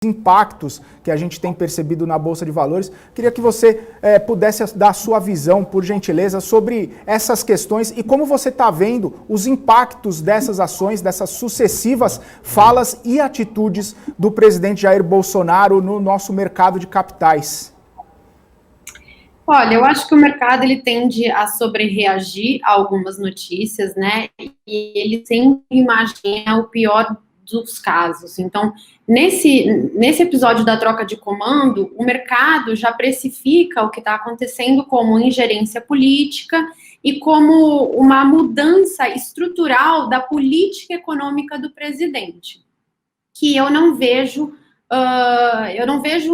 impactos que a gente tem percebido na Bolsa de Valores. Queria que você pudesse dar a sua visão, por gentileza, sobre essas questões e como você está vendo os impactos dessas ações, dessas sucessivas falas e atitudes do presidente Jair Bolsonaro no nosso mercado de capitais. Olha, eu acho que o mercado ele tende a sobrereagir a algumas notícias, né? E ele sempre imagina o pior dos casos. Então, nesse episódio da troca de comando, o mercado já precifica o que está acontecendo como ingerência política e como uma mudança estrutural da política econômica do presidente, que eu não vejo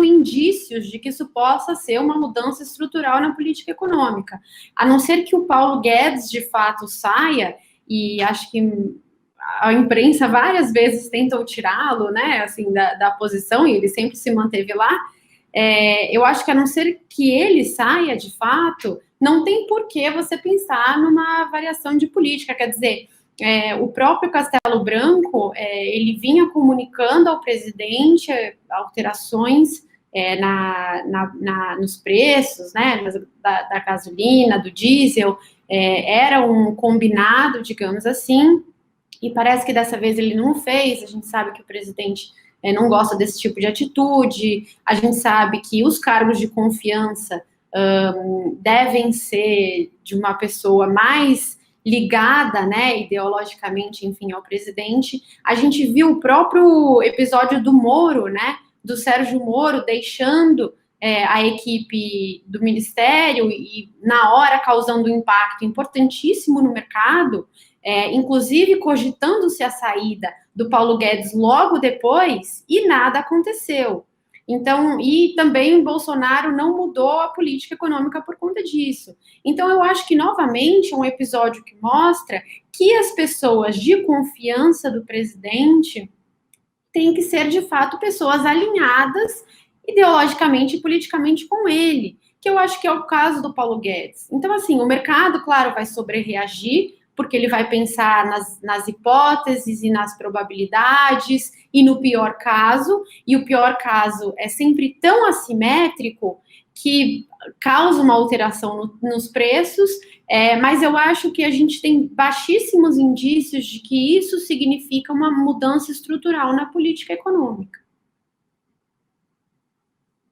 indícios de que isso possa ser uma mudança estrutural na política econômica, a não ser que o Paulo Guedes, de fato, saia, e acho que a imprensa várias vezes tentou tirá-lo, né, assim, da posição, e ele sempre se manteve lá. Eu acho que a não ser que ele saia, de fato, não tem por que você pensar numa variação de política, quer dizer, o próprio Castelo Branco, ele vinha comunicando ao presidente alterações nos preços, né, da gasolina, do diesel, era um combinado, digamos assim, e parece que dessa vez ele não fez. A gente sabe que o presidente não gosta desse tipo de atitude, a gente sabe que os cargos de confiança devem ser de uma pessoa mais ligada, né, ideologicamente, enfim, ao presidente. A gente viu o próprio episódio do Moro, né, do Sérgio Moro deixando a equipe do Ministério e, na hora, causando um impacto importantíssimo no mercado, inclusive cogitando-se a saída do Paulo Guedes logo depois, e nada aconteceu. Então, e também o Bolsonaro não mudou a política econômica por conta disso. Então, eu acho que, novamente, é um episódio que mostra que as pessoas de confiança do presidente têm que ser, de fato, pessoas alinhadas ideologicamente e politicamente com ele, que eu acho que é o caso do Paulo Guedes. Então, assim, o mercado, claro, vai sobrereagir, porque ele vai pensar nas hipóteses e nas probabilidades e no pior caso, e o pior caso é sempre tão assimétrico que causa uma alteração nos preços, mas eu acho que a gente tem baixíssimos indícios de que isso significa uma mudança estrutural na política econômica.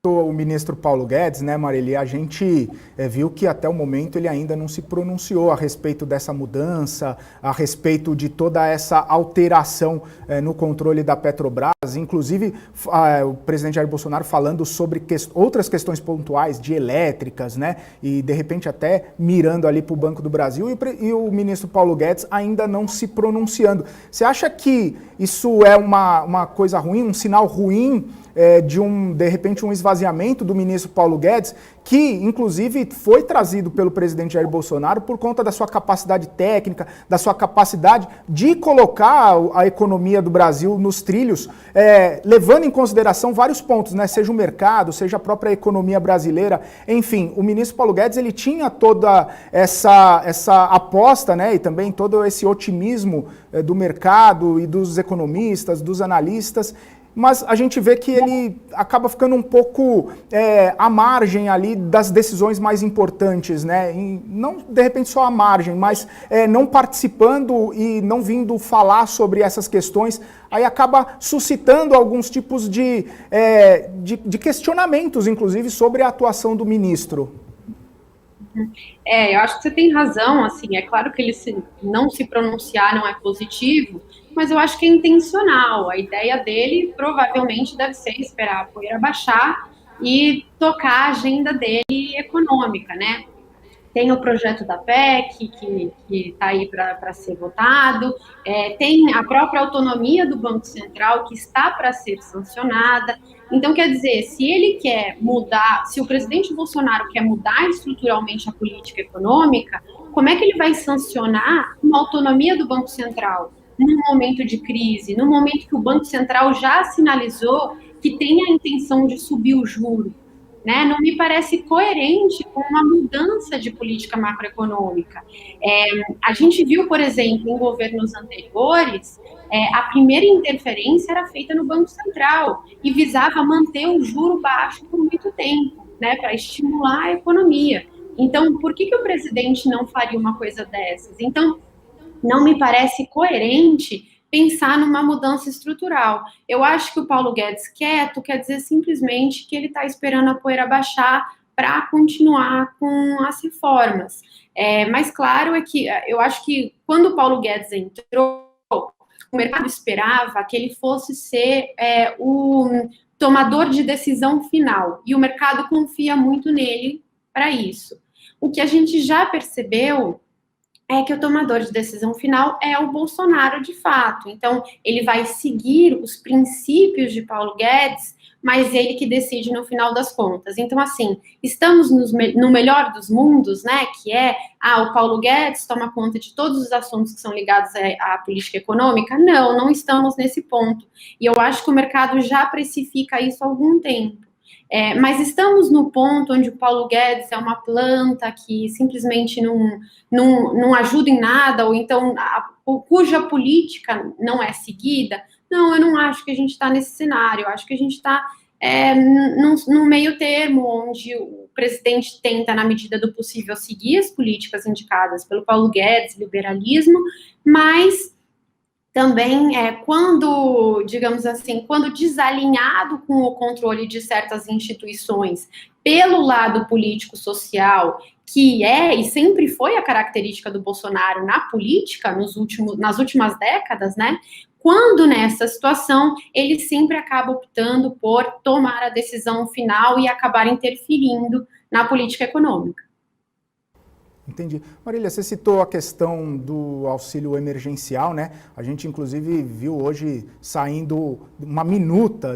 O ministro Paulo Guedes, né, Marili, a gente viu que até o momento ele ainda não se pronunciou a respeito dessa mudança, a respeito de toda essa alteração no controle da Petrobras, inclusive o presidente Jair Bolsonaro falando sobre outras questões pontuais de elétricas, né, e de repente até mirando ali para o Banco do Brasil, e o ministro Paulo Guedes ainda não se pronunciando. Você acha que isso é uma coisa ruim, um sinal ruim de repente, um esvaziamento do ministro Paulo Guedes, que, inclusive, foi trazido pelo presidente Jair Bolsonaro por conta da sua capacidade técnica, da sua capacidade de colocar a economia do Brasil nos trilhos, levando em consideração vários pontos, né? Seja o mercado, seja a própria economia brasileira. Enfim, o ministro Paulo Guedes, ele tinha toda essa aposta, né? E também todo esse otimismo do mercado e dos economistas, dos analistas, mas a gente vê que ele acaba ficando um pouco à margem ali das decisões mais importantes, né? E não, de repente, só à margem, mas não participando e não vindo falar sobre essas questões, aí acaba suscitando alguns tipos de questionamentos, inclusive, sobre a atuação do ministro. Eu acho que você tem razão, assim, é claro que ele não se pronunciar não é positivo, mas eu acho que é intencional. A ideia dele provavelmente deve ser esperar a poeira baixar e tocar a agenda dele econômica, né? Tem o projeto da PEC, que está aí para ser votado, tem a própria autonomia do Banco Central, que está para ser sancionada. Então, quer dizer, se ele quer mudar, se o presidente Bolsonaro quer mudar estruturalmente a política econômica, como é que ele vai sancionar uma autonomia do Banco Central num momento de crise, no momento que o Banco Central já sinalizou que tem a intenção de subir o juro? né? Não me parece coerente com uma mudança de política macroeconômica. A gente viu, por exemplo, em governos anteriores, a primeira interferência era feita no Banco Central e visava manter o juro baixo por muito tempo, né, para estimular a economia. Então, por que o presidente não faria uma coisa dessas? Então, não me parece coerente pensar numa mudança estrutural. Eu acho que o Paulo Guedes quieto quer dizer simplesmente que ele está esperando a poeira baixar para continuar com as reformas. Mas claro é que eu acho que quando o Paulo Guedes entrou, o mercado esperava que ele fosse ser o tomador de decisão final, e o mercado confia muito nele para isso. O que a gente já percebeu é que o tomador de decisão final é o Bolsonaro de fato. Então, ele vai seguir os princípios de Paulo Guedes, mas ele que decide no final das contas. Então, assim, estamos no melhor dos mundos, né? Que é, o Paulo Guedes toma conta de todos os assuntos que são ligados à política econômica. Não, não estamos nesse ponto. E eu acho que o mercado já precifica isso há algum tempo. Mas estamos no ponto onde o Paulo Guedes é uma planta que simplesmente não ajuda em nada, ou então cuja política não é seguida. Não, eu não acho que a gente está nesse cenário. Eu acho que a gente está num meio termo, onde o presidente tenta, na medida do possível, seguir as políticas indicadas pelo Paulo Guedes, liberalismo, mas também quando, digamos assim, quando desalinhado com o controle de certas instituições pelo lado político-social, que é e sempre foi a característica do Bolsonaro na política nas últimas décadas, né? Quando nessa situação, ele sempre acaba optando por tomar a decisão final e acabar interferindo na política econômica. Entendi. Marília, você citou a questão do auxílio emergencial, né? A gente, inclusive, viu hoje saindo uma minuta